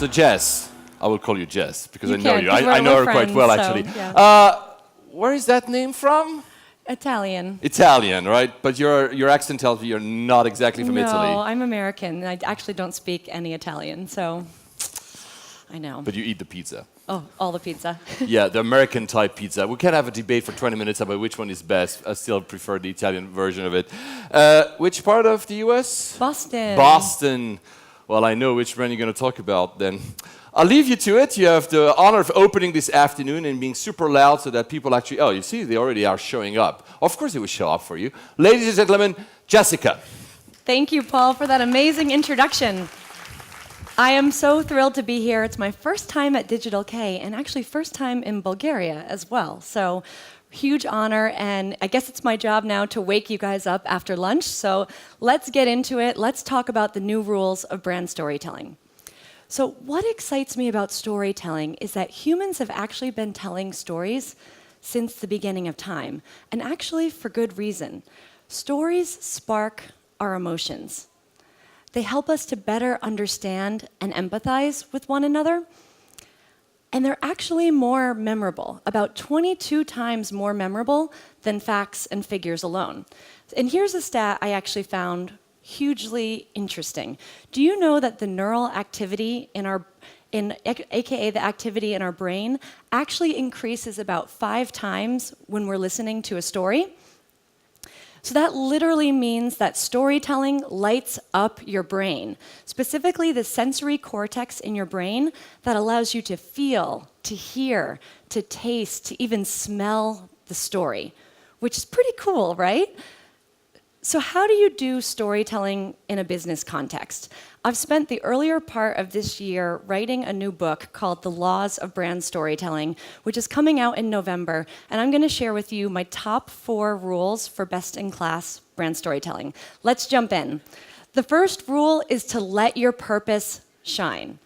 So Jess, I will call you Jess because You I know can, you. 'cause I know her we're quite friends, well, so, actually. yeah. Where is that name from? Italian. Italian, right? But your accent tells me you're not exactly from Italy. No, I'm American. I actually don't speak any Italian, so I know. But you eat the pizza. Oh, all the pizza. Yeah, the American type pizza. We can have a debate for 20 minutes about which one is best. I still prefer the Italian version of it. Which part of the US? Boston. Boston. Well, I know which brand you're going to talk about then. I'll leave you to it. You have the honor of opening this afternoon and being super loud so that people actually, oh, you see, they already are showing up. Of course they will show up for you. Ladies and gentlemen, Jessica. Thank you, Paul, for that amazing introduction. I am so thrilled to be here. It's my first time at DigitalK and actually first time in Bulgaria as well. So huge honor, and I guess it's my job now to wake you guys up after lunch. So let's get into it. Let's talk about the new rules of brand storytelling. So what excites me about storytelling is that humans have actually been telling stories since the beginning of time, and actually for good reason. Stories spark our emotions. They help us to better understand and empathize with one another, and they're actually more memorable, about 22 times more memorable than facts and figures alone. And here's a stat I actually found hugely interesting. Do you know that the neural activity aka the activity in our brain, actually increases about 5 times when we're listening to a story? So that literally means that storytelling lights up your brain, specifically the sensory cortex in your brain that allows you to feel, to hear, to taste, to even smell the story, which is pretty cool, right? So how do you do storytelling in a business context? I've spent the earlier part of this year writing a new book called The Laws of Brand Storytelling, which is coming out in November, and I'm going to share with you my top 4 rules for best-in-class brand storytelling. Let's jump in. The first rule is to let your purpose shine.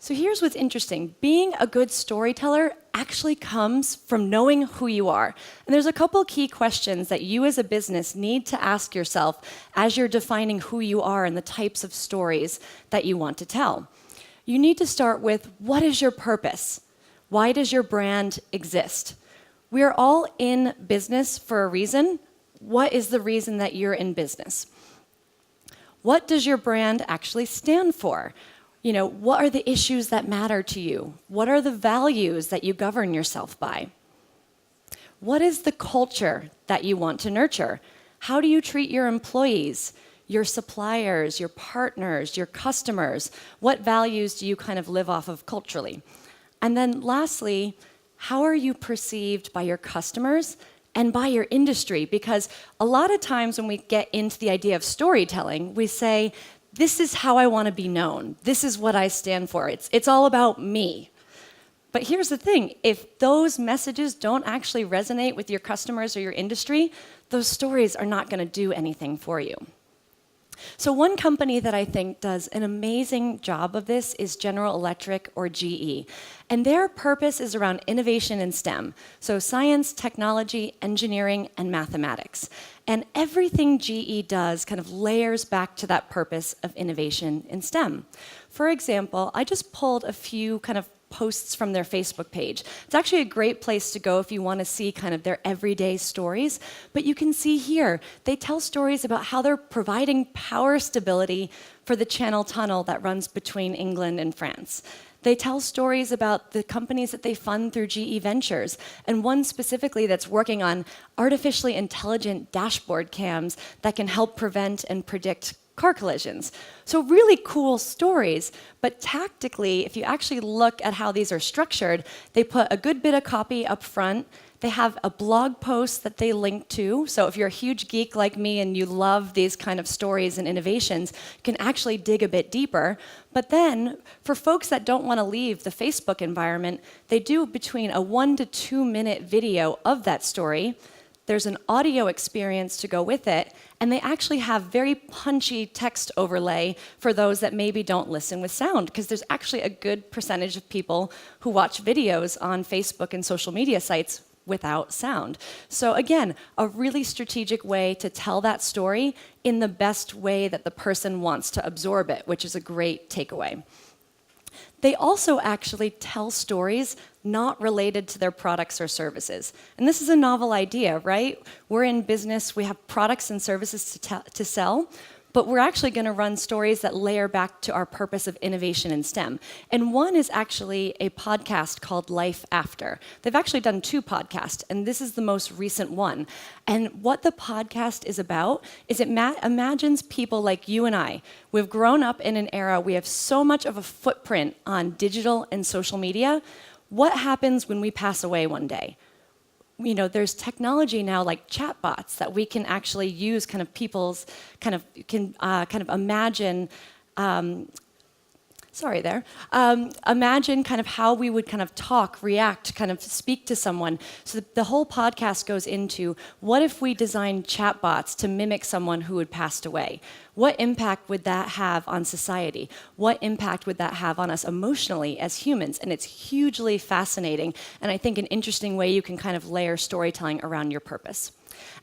So here's what's interesting. Being a good storyteller actually comes from knowing who you are. And there's a couple key questions that you as a business need to ask yourself as you're defining who you are and the types of stories that you want to tell. You need to start with, what is your purpose? Why does your brand exist? We are all in business for a reason. What is the reason that you're in business? What does your brand actually stand for? You know, what are the issues that matter to you? What are the values that you govern yourself by? What is the culture that you want to nurture? How do you treat your employees, your suppliers, your partners, your customers? What values do you kind of live off of culturally? And then lastly, how are you perceived by your customers and by your industry? Because a lot of times when we get into the idea of storytelling, we say, this is how I want to be known. This is what I stand for. It's all about me. But here's the thing. If those messages don't actually resonate with your customers or your industry, those stories are not going to do anything for you. So one company that I think does an amazing job of this is General Electric, or GE. And their purpose is around innovation in STEM, so science, technology, engineering, and mathematics. And everything GE does kind of layers back to that purpose of innovation in STEM. For example, I just pulled a few kind of posts from their Facebook page. It's actually a great place to go if you want to see kind of their everyday stories. But you can see here, they tell stories about how they're providing power stability for the Channel Tunnel that runs between England and France. They tell stories about the companies that they fund through GE Ventures, and one specifically that's working on artificially intelligent dashboard cams that can help prevent and predict car collisions. So really cool stories, but tactically, if you actually look at how these are structured, they put a good bit of copy up front. They have a blog post that they link to. So if you're a huge geek like me and you love these kind of stories and innovations, you can actually dig a bit deeper. But then for folks that don't want to leave the Facebook environment, they do between a 1 to 2 minute video of that story. There's an audio experience to go with it, and they actually have very punchy text overlay for those that maybe don't listen with sound, because there's actually a good percentage of people who watch videos on Facebook and social media sites without sound. So again, a really strategic way to tell that story in the best way that the person wants to absorb it, which is a great takeaway. they also actually tell stories not related to their products or services. And this is a novel idea, right? We're in business, we have products and services to sell, but we're actually going to run stories that layer back to our purpose of innovation in STEM. And one is actually a podcast called Life After. They've actually done 2 podcasts, and this is the most recent one. And what the podcast is about is it imagines people like you and I. We've grown up in an era, we have so much of a footprint on digital and social media. What happens when we pass away one day? You know, there's technology now like chatbots that we can actually use kind of people's kind of imagine imagine kind of how we would kind of talk, react, kind of speak to someone. So the whole podcast goes into what if we designed chatbots to mimic someone who had passed away? What impact would that have on society? What impact would that have on us emotionally as humans? And it's hugely fascinating, and I think an interesting way you can kind of layer storytelling around your purpose.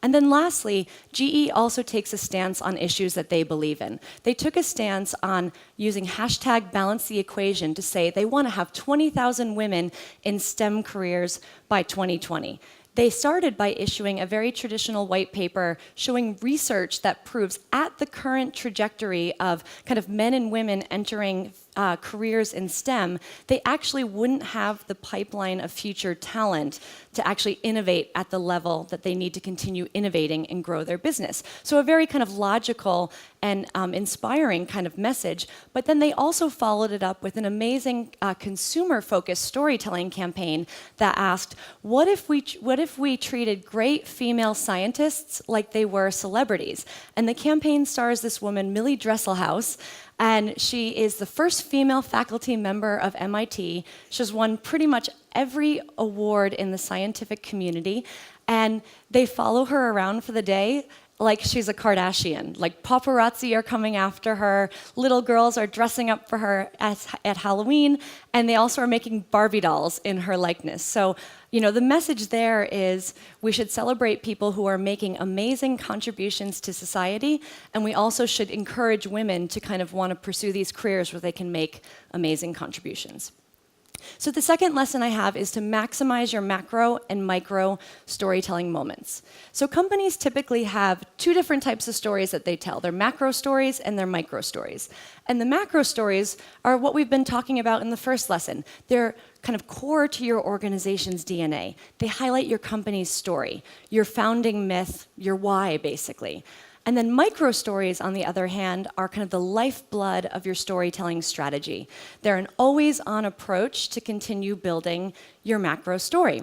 And then lastly, GE also takes a stance on issues that they believe in. They took a stance on using hashtag balance the equation to say they want to have 20,000 women in STEM careers by 2020. They started by issuing a very traditional white paper showing research that proves at the current trajectory of kind of men and women entering careers in STEM, they actually wouldn't have the pipeline of future talent to actually innovate at the level that they need to continue innovating and grow their business. So a very kind of logical and inspiring kind of message, but then they also followed it up with an amazing consumer-focused storytelling campaign that asked, what if we treated great female scientists like they were celebrities? And the campaign stars this woman, Millie Dresselhaus, and she is the first female faculty member of MIT. She's won pretty much every award in the scientific community, and they follow her around for the day like she's a Kardashian. Like paparazzi are coming after her, little girls are dressing up for her at Halloween, and they also are making Barbie dolls in her likeness. So, you know, the message there is we should celebrate people who are making amazing contributions to society, and we also should encourage women to kind of want to pursue these careers where they can make amazing contributions. So the second lesson I have is to maximize your macro and micro storytelling moments. So companies typically have 2 different types of stories that they tell. They're macro stories and they're micro stories. And the macro stories are what we've been talking about in the first lesson. They're kind of core to your organization's DNA. They highlight your company's story, your founding myth, your why, basically. And then micro stories, on the other hand, are kind of the lifeblood of your storytelling strategy. They're an always-on approach to continue building your macro story.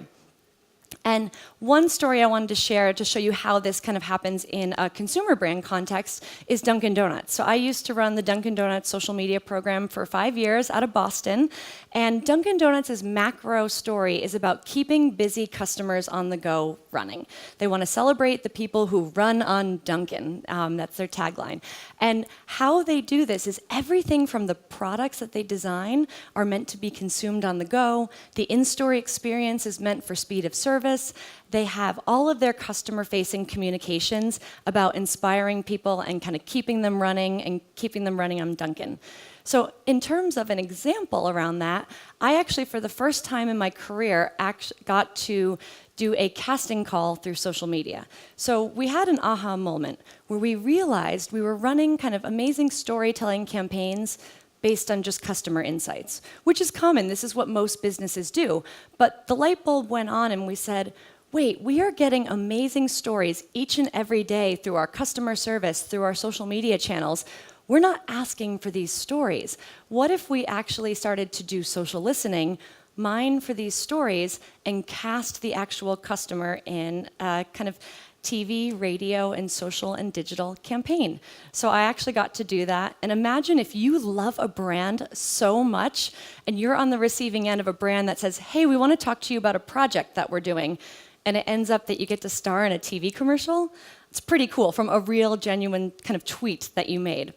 And one story I wanted to share to show you how this kind of happens in a consumer brand context is Dunkin Donuts. So I used to run the Dunkin Donuts social media program for 5 years out of Boston. And Dunkin Donuts' macro story is about keeping busy customers on the go running. They want to celebrate the people who run on Dunkin'. That's their tagline. And how they do this is everything from the products that they design are meant to be consumed on the go. The in-store experience is meant for speed of service. They have all of their customer-facing communications about inspiring people and kind of keeping them running on Dunkin'. So in terms of an example around that, I actually, for the first time in my career, got to do a casting call through social media. So we had an aha moment where we realized we were running kind of amazing storytelling campaigns based on just customer insights, which is common. This is what most businesses do. But the light bulb went on and we said, wait, we are getting amazing stories each and every day through our customer service, through our social media channels. We're not asking for these stories. What if we actually started to do social listening, mine for these stories, and cast the actual customer in a kind of TV, radio, and social and digital campaign? So I actually got to do that. And imagine if you love a brand so much and you're on the receiving end of a brand that says, hey, we want to talk to you about a project that we're doing. And it ends up that you get to star in a TV commercial. It's pretty cool, from a real, genuine kind of tweet that you made.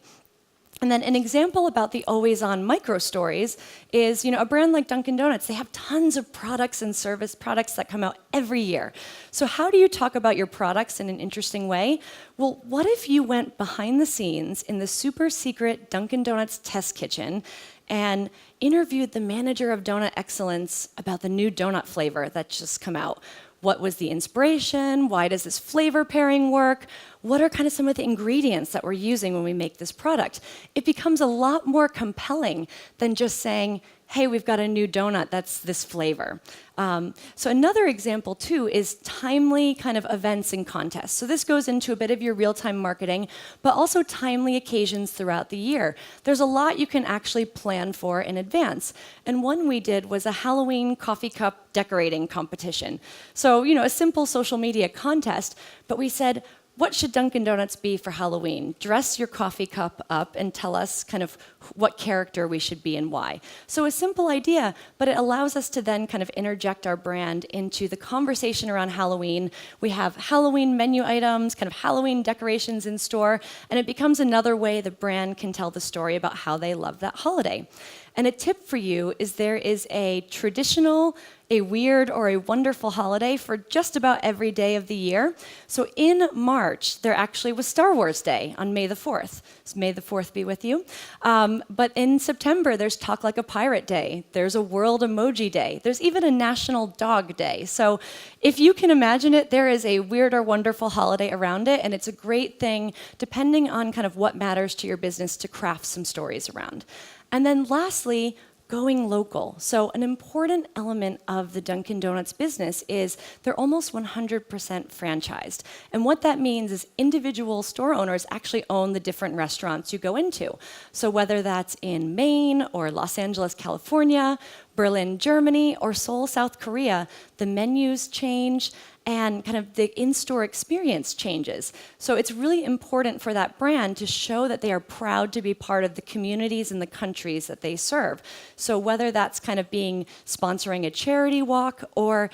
And then an example about the always-on micro stories is, a brand like Dunkin Donuts, they have tons of products and service products that come out every year. So how do you talk about your products in an interesting way? Well, what if you went behind the scenes in the super secret Dunkin Donuts test kitchen and interviewed the manager of Donut Excellence about the new donut flavor that's just come out. What was the inspiration? Why does this flavor pairing work? What are kind of some of the ingredients that we're using when we make this product? It becomes a lot more compelling than just saying, hey, we've got a new donut that's this flavor. So another example, too, is timely kind of events and contests. So this goes into a bit of your real-time marketing, but also timely occasions throughout the year. There's a lot you can actually plan for in advance. And one we did was a Halloween coffee cup decorating competition. So, a simple social media contest, but we said, what should Dunkin' Donuts be for Halloween? Dress your coffee cup up and tell us kind of what character we should be and why. So a simple idea, but it allows us to then kind of interject our brand into the conversation around Halloween. We have Halloween menu items, kind of Halloween decorations in store, and it becomes another way the brand can tell the story about how they love that holiday. And a tip for you is there is a traditional, a weird, or a wonderful holiday for just about every day of the year. So in March, there actually was Star Wars Day on May the 4th. So May the 4th be with you. But in September, there's Talk Like a Pirate Day. There's a World Emoji Day. There's even a National Dog Day. So if you can imagine it, there is a weird or wonderful holiday around it, and it's a great thing, depending on kind of what matters to your business, to craft some stories around. And then lastly, going local. So an important element of the Dunkin' Donuts business is they're almost 100% franchised. And what that means is individual store owners actually own the different restaurants you go into. So whether that's in Maine or Los Angeles, California, Berlin, Germany, or Seoul, South Korea, the menus change and kind of the in-store experience changes. So it's really important for that brand to show that they are proud to be part of the communities and the countries that they serve. So whether that's kind of sponsoring a charity walk or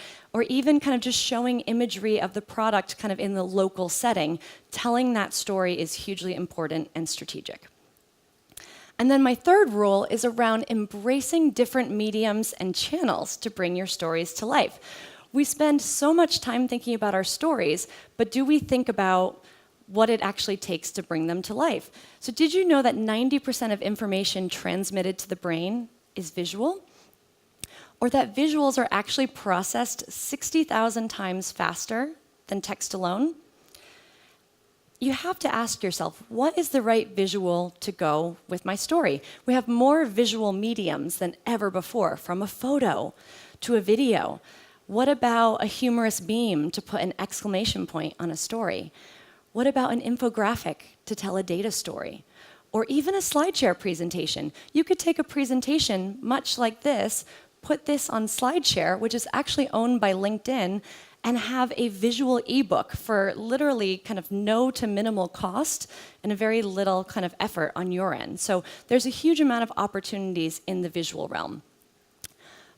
even kind of just showing imagery of the product kind of in the local setting, telling that story is hugely important and strategic. And then my third rule is around embracing different mediums and channels to bring your stories to life. We spend so much time thinking about our stories, but do we think about what it actually takes to bring them to life? So did you know that 90% of information transmitted to the brain is visual? Or that visuals are actually processed 60,000 times faster than text alone? You have to ask yourself, what is the right visual to go with my story? We have more visual mediums than ever before, from a photo to a video. What about a humorous beam to put an exclamation point on a story? What about an infographic to tell a data story? Or even a SlideShare presentation. You could take a presentation much like this, put this on SlideShare, which is actually owned by LinkedIn, and have a visual ebook for literally kind of no to minimal cost and a very little kind of effort on your end. So there's a huge amount of opportunities in the visual realm.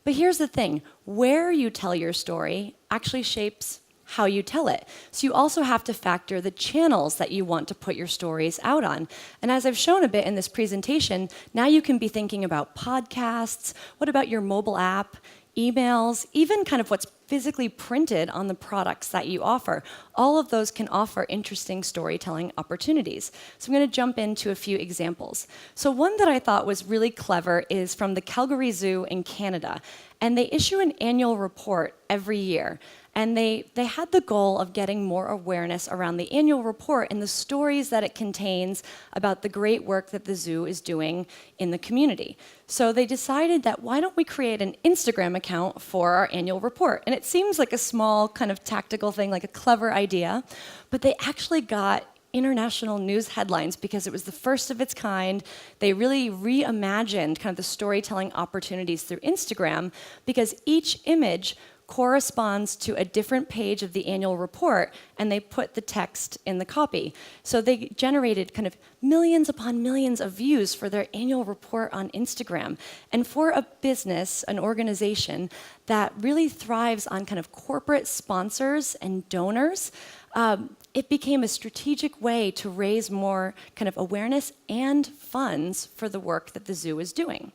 But here's the thing, where you tell your story actually shapes how you tell it. So you also have to factor the channels that you want to put your stories out on. And as I've shown a bit in this presentation, now you can be thinking about podcasts, what about your mobile app, emails, even kind of what's physically printed on the products that you offer. All of those can offer interesting storytelling opportunities. So I'm going to jump into a few examples. So one that I thought was really clever is from the Calgary Zoo in Canada. And they issue an annual report every year. And they had the goal of getting more awareness around the annual report and the stories that it contains about the great work that the zoo is doing in the community. So they decided that why don't we create an Instagram account for our annual report? And it seems like a small kind of tactical thing, like a clever idea, but they actually got international news headlines because it was the first of its kind. They really reimagined kind of the storytelling opportunities through Instagram because each image corresponds to a different page of the annual report, and they put the text in the copy. So they generated kind of millions upon millions of views for their annual report on Instagram. And for a business, an organization that really thrives on kind of corporate sponsors and donors, it became a strategic way to raise more kind of awareness and funds for the work that the zoo is doing.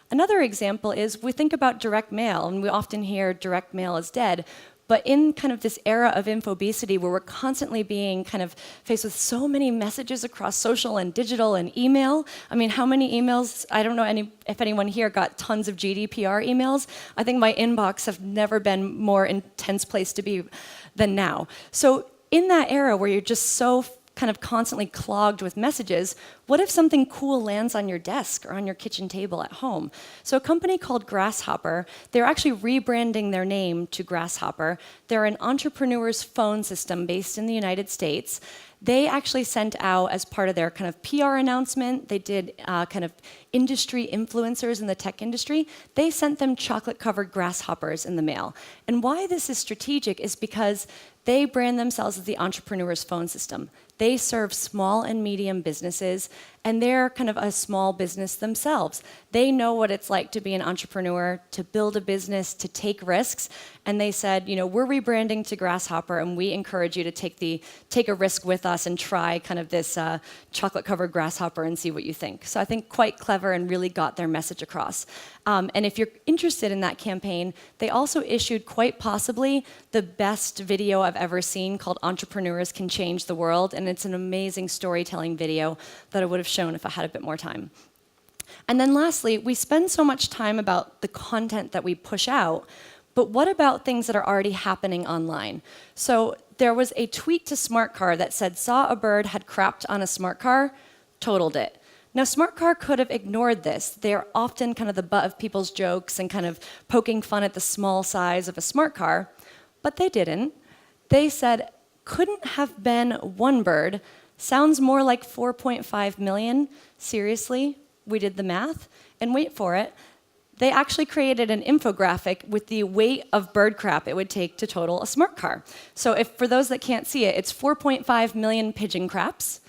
Another example is we think about direct mail, and we often hear direct mail is dead, But in kind of this era of infobesity where we're constantly being kind of faced with so many messages across social and digital and email, I mean, how many emails, I don't know if anyone here got tons of GDPR emails. I think my inbox have never been more intense place to be than now. So in that era where you're just so kind of constantly clogged with messages, what if something cool lands on your desk or on your kitchen table at home? So a company called Grasshopper, they're actually rebranding their name to Grasshopper. They're an entrepreneur's phone system based in the United States. They actually sent out, as part of their kind of PR announcement, they did kind of industry influencers in the tech industry, they sent them chocolate-covered grasshoppers in the mail. And why this is strategic is because they brand themselves as the entrepreneur's phone system. They serve small and medium businesses, and they're kind of a small business themselves. They know what it's like to be an entrepreneur, to build a business, to take risks, and they said, you know, we're rebranding to Grasshopper, and we encourage you to take a risk with us and try kind of this chocolate-covered grasshopper and see what you think. So I think quite clever and really got their message across. And if you're interested in that campaign, they also issued quite possibly the best video I've ever seen called Entrepreneurs Can Change the World, and it's an amazing storytelling video that I would have shown if I had a bit more time. And then lastly, we spend so much time about the content that we push out, but what about things that are already happening online? So there was a tweet to Smart Car that said, saw a bird, had crapped on a smart car, totaled it. Now, Smart Car could have ignored this. They're often kind of the butt of people's jokes and kind of poking fun at the small size of a smart car, but they didn't. They said, couldn't have been one bird, sounds more like 4.5 million. Seriously, we did the math, and wait for it. They actually created an infographic with the weight of bird crap it would take to total a smart car. So if, for those that can't see it, it's 4.5 million pigeon craps,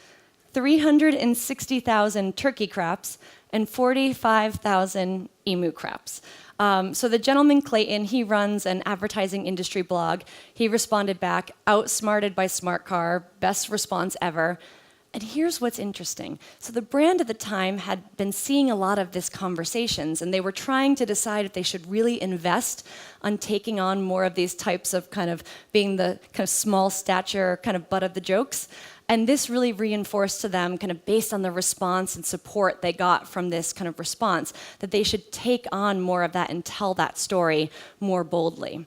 360,000 turkey craps, and 45,000 emu craps. So the gentleman, Clayton, he runs an advertising industry blog. He responded back, outsmarted by Smart Car, best response ever. And here's what's interesting. So the brand at the time had been seeing a lot of these conversations, and they were trying to decide if they should really invest on taking on more of these types of kind of being the kind of small stature kind of butt of the jokes. And this really reinforced to them, kind of based on the response and support they got from this kind of response, that they should take on more of that and tell that story more boldly.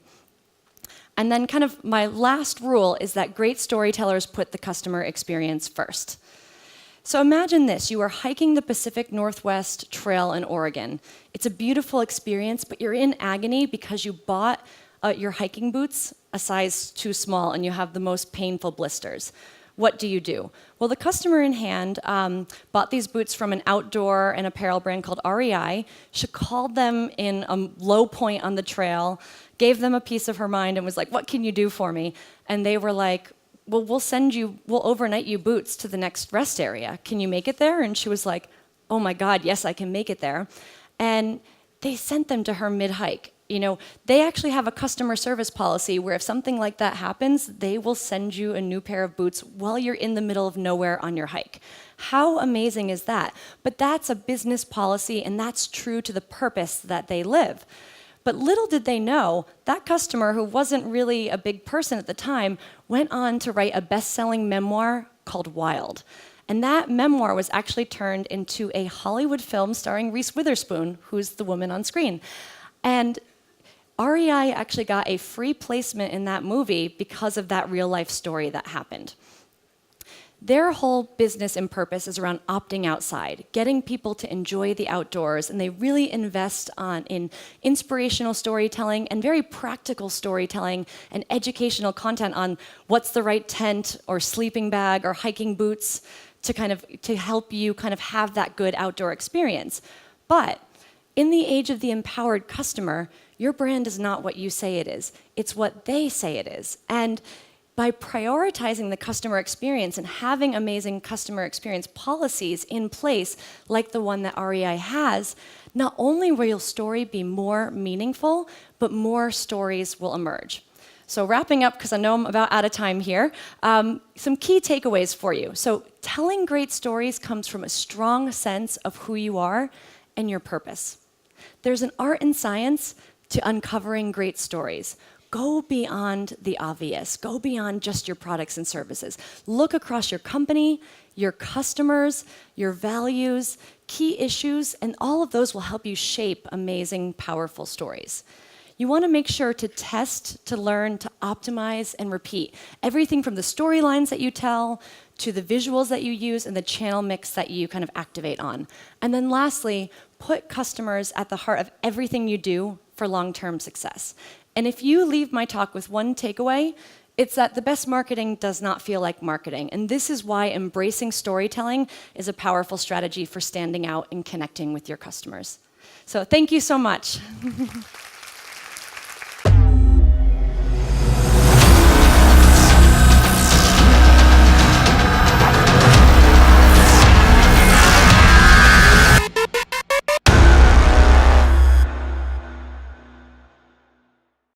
And then kind of my last rule is that great storytellers put the customer experience first. So imagine this, you are hiking the Pacific Northwest Trail in Oregon. It's a beautiful experience, but you're in agony because you bought your hiking boots a size too small and you have the most painful blisters. What do you do? Well, the customer in hand bought these boots from an outdoor and apparel brand called REI. She called them in a low point on the trail, gave them a piece of her mind and was like, what can you do for me? And they were like, well, we'll overnight you boots to the next rest area. Can you make it there? And she was like, oh my God, yes, I can make it there. And they sent them to her mid-hike. You know, they actually have a customer service policy where if something like that happens, they will send you a new pair of boots while you're in the middle of nowhere on your hike. How amazing is that? But that's a business policy, and that's true to the purpose that they live. But little did they know, that customer, who wasn't really a big person at the time, went on to write a best-selling memoir called Wild. And that memoir was actually turned into a Hollywood film starring Reese Witherspoon, who's the woman on screen. And REI actually got a free placement in that movie because of that real-life story that happened. Their whole business and purpose is around opting outside, getting people to enjoy the outdoors, and they really invest in inspirational storytelling and very practical storytelling and educational content on what's the right tent or sleeping bag or hiking boots to help you kind of have that good outdoor experience. But in the age of the empowered customer, your brand is not what you say it is. It's what they say it is. And by prioritizing the customer experience and having amazing customer experience policies in place, like the one that REI has, not only will your story be more meaningful, but more stories will emerge. So wrapping up, because I know I'm about out of time here, some key takeaways for you. So telling great stories comes from a strong sense of who you are and your purpose. There's an art and science to uncovering great stories. go beyond the obvious. Go beyond just your products and services. Look across your company, your customers, your values, key issues, and all of those will help you shape amazing, powerful stories. You want to make sure to test, to learn, to optimize, and repeat. Everything from the storylines that you tell, to the visuals that you use, and the channel mix that you kind of activate on. And then lastly, put customers at the heart of everything you do for long-term success. And if you leave my talk with one takeaway, it's that the best marketing does not feel like marketing. And this is why embracing storytelling is a powerful strategy for standing out and connecting with your customers. So thank you so much.